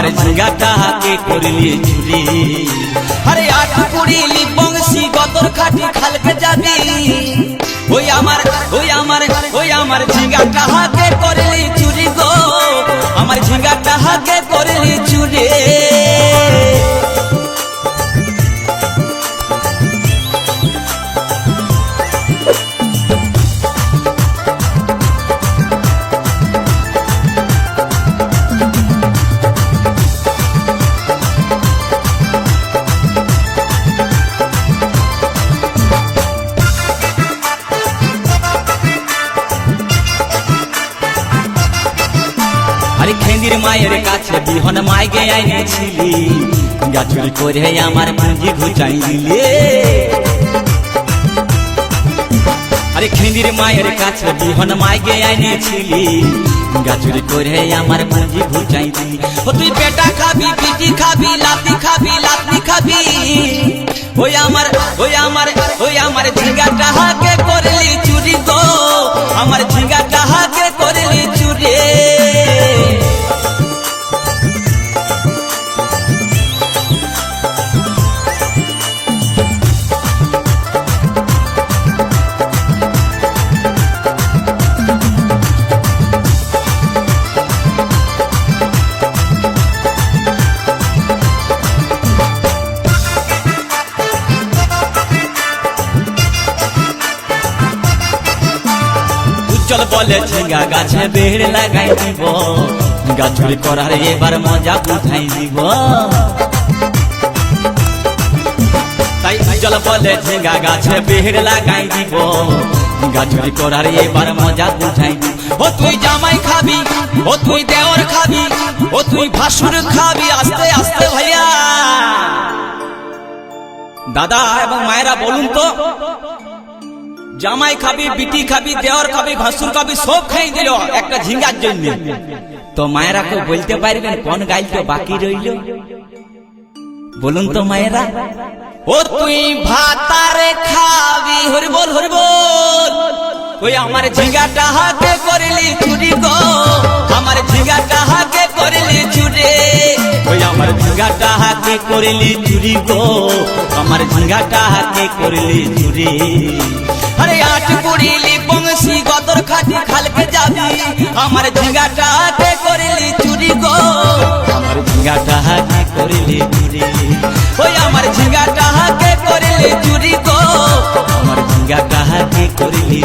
আমার ঝিঙ্গাটা কে করলি চুরি আরে আট কুড়িলি বংশী গদর খাটি খালকে যাবি ওই আমার ঝিঙ্গাটা কে করলি চুরি গো আমার ঝিঙ্গাটা কে করলি চুরি আরে খেন্দির মায়ের কাছে বিহন মাইকে আইনেছিলি গাছুরি করে আমার পুঁজি ঘুচাই দিলে আরে খেন্দির মায়ের কাছে বিহন মাইকে আইনেছিলি গাছুরি করে আমার পুঁজি ঘুচাই দিলি ও তুই পেটা খাবি পিটি খাবি লাতি খাবি লাতি খাবি ওই আমার ঝিঙ্গাটা কে করলি চুরি গো আমার ঝিঙ্গাটা কে করলি চুরি চল বলে ঝিঙ্গা গাছে বেড় লাগাই দিব গাছুরি করার এবার মজা উঠাই দিব তাই চল বলে ঝিঙ্গা গাছে বেড় লাগাই দিব গাছুরি করার এবার মজা উঠাই দিব ও তুই জামাই খাবি ও তুই দেওর খাবি ও তুই ভাসুর খাবি আস্তে আস্তে ভাইয়া দাদা এবং মায়েরা বলুন তো জামাই খাবি বিটি খাবি দেওর খাবি ভাসুর খাবি সব খাই দিল একটা ঝিঙ্গার জন্য তো মায়েরা কেউ বলতে পারবেন কোন গাইল তো বাকি রইল বলুন তো মায়েরা ও তুই ভাতারে খাবি হরি বল ওই আমার ঝিঙ্গাটা কে করলি চুরি গো আমার ঝিঙ্গাটা কে করলি চুরি ওই আমার ঝিঙ্গাটা কে করলি চুরি গো আমার ঝিঙ্গাটা কে করলি চুরি আরে আট কুড়িলি বংশী গদর খাটি খালকে যাবি আমার ঝিঙ্গাটা কে করলি চুরি গো আমার ঝিঙ্গাটা কে করলি চুরি ওই আমার ঝিঙ্গাটা কে করলি চুরি গো আমার ঝিঙ্গাটা কে করলি